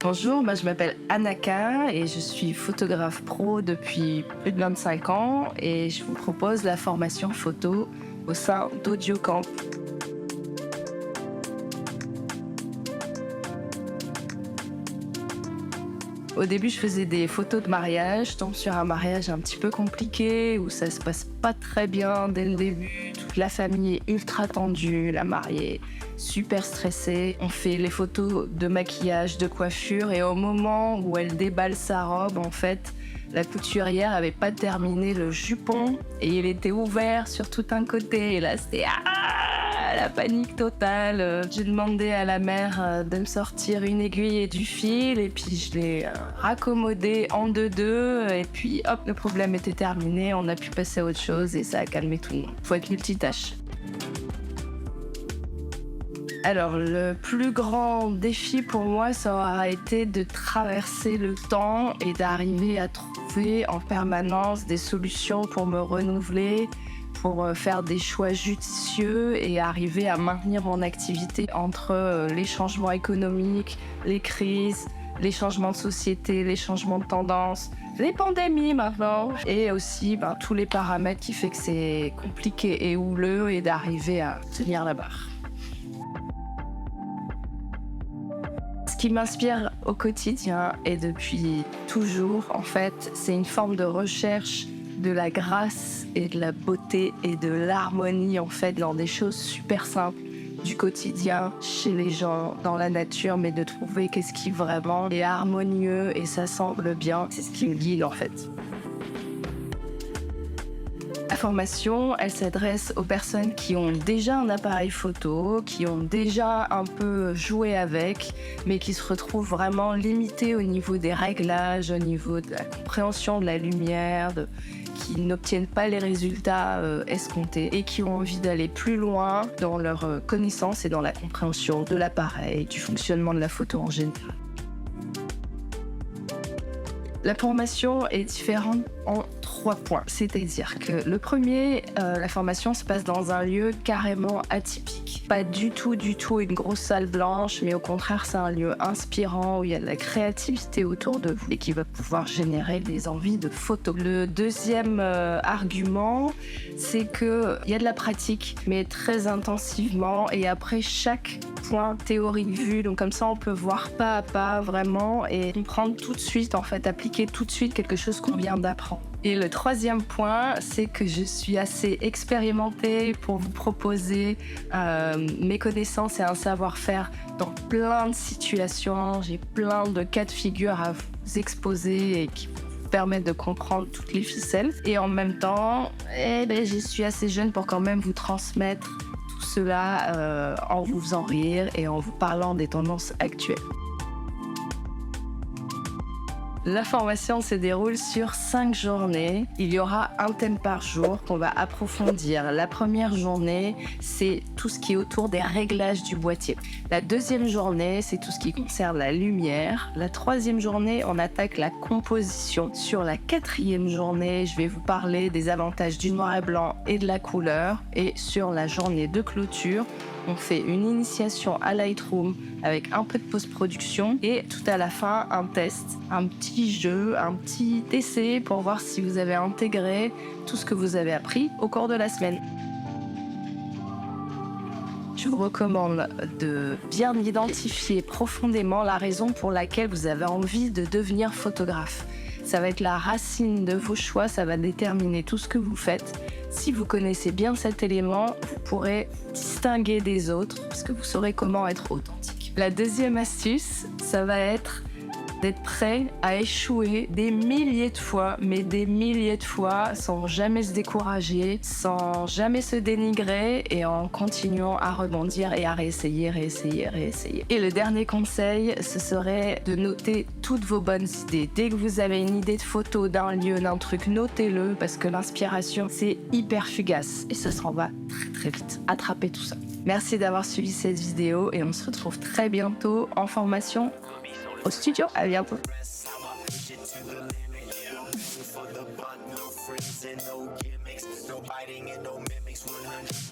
Bonjour, moi je m'appelle Anaka et je suis photographe pro depuis plus de 25 ans et je vous propose la formation photo au sein d'AudioCamp. Au début, je faisais des photos de mariage, je tombe sur un mariage un petit peu compliqué où ça se passe pas très bien dès le début. Toute la famille est ultra tendue, la mariée super stressée. On fait les photos de maquillage, de coiffure et au moment où elle déballe sa robe, en fait, la couturière avait pas terminé le jupon et il était ouvert sur tout un côté. Et là, c'était la panique totale. J'ai demandé à la mère de me sortir une aiguille et du fil et puis je l'ai raccommodé en deux et puis hop, le problème était terminé. On a pu passer à autre chose et ça a calmé tout le monde. Faut être multitâche. Alors, le plus grand défi pour moi, ça aura été de traverser le temps et d'arriver à trouver en permanence des solutions pour me renouveler, pour faire des choix judicieux et arriver à maintenir mon activité entre les changements économiques, les crises, les changements de société, les changements de tendance, les pandémies maintenant, et aussi tous les paramètres qui font que c'est compliqué et houleux et d'arriver à tenir la barre. Ce qui m'inspire au quotidien et depuis toujours, en fait, c'est une forme de recherche de la grâce et de la beauté et de l'harmonie, en fait, dans des choses super simples du quotidien, chez les gens, dans la nature, mais de trouver qu'est-ce qui vraiment est harmonieux et ça semble bien. C'est ce qui me guide, en fait. La formation, elle s'adresse aux personnes qui ont déjà un appareil photo, qui ont déjà un peu joué avec, mais qui se retrouvent vraiment limitées au niveau des réglages, au niveau de la compréhension de la lumière, qui n'obtiennent pas les résultats escomptés et qui ont envie d'aller plus loin dans leur connaissance et dans la compréhension de l'appareil, du fonctionnement de la photo en général. La formation est différente en 3 points. C'est-à-dire que le premier, la formation se passe dans un lieu carrément atypique. Pas du tout une grosse salle blanche, mais au contraire, c'est un lieu inspirant où il y a de la créativité autour de vous et qui va pouvoir générer des envies de photos. Le deuxième argument, c'est qu'il y a de la pratique, mais très intensivement. Et après chaque point théorique vu, donc comme ça, on peut voir pas à pas vraiment et comprendre tout de suite, en fait, appliquer tout de suite quelque chose qu'on vient d'apprendre. Et le troisième point, c'est que je suis assez expérimentée pour vous proposer mes connaissances et un savoir-faire dans plein de situations. J'ai plein de cas de figure à vous exposer et qui vous permettent de comprendre toutes les ficelles. Et en même temps, je suis assez jeune pour quand même vous transmettre tout cela en vous faisant rire et en vous parlant des tendances actuelles. La formation se déroule sur 5 journées. Il y aura un thème par jour qu'on va approfondir. La première journée, c'est tout ce qui est autour des réglages du boîtier. La deuxième journée, c'est tout ce qui concerne la lumière. La troisième journée, on attaque la composition. Sur la quatrième journée, je vais vous parler des avantages du noir et blanc et de la couleur. Et sur la journée de clôture, on fait une initiation à Lightroom avec un peu de post-production et tout à la fin, un test, un petit jeu, un petit essai pour voir si vous avez intégré tout ce que vous avez appris au cours de la semaine. Je vous recommande de bien identifier profondément la raison pour laquelle vous avez envie de devenir photographe. Ça va être la racine de vos choix, ça va déterminer tout ce que vous faites. Si vous connaissez bien cet élément, vous pourrez distinguer des autres parce que vous saurez comment être authentique. La deuxième astuce, ça va être d'être prêt à échouer des milliers de fois, mais des milliers de fois, sans jamais se décourager, sans jamais se dénigrer et en continuant à rebondir et à réessayer. Et le dernier conseil, ce serait de noter toutes vos bonnes idées. Dès que vous avez une idée de photo d'un lieu, d'un truc, notez-le parce que l'inspiration, c'est hyper fugace et ça s'en va très vite. Attrapez tout ça. Merci d'avoir suivi cette vidéo et on se retrouve très bientôt en formation au studio. À bientôt.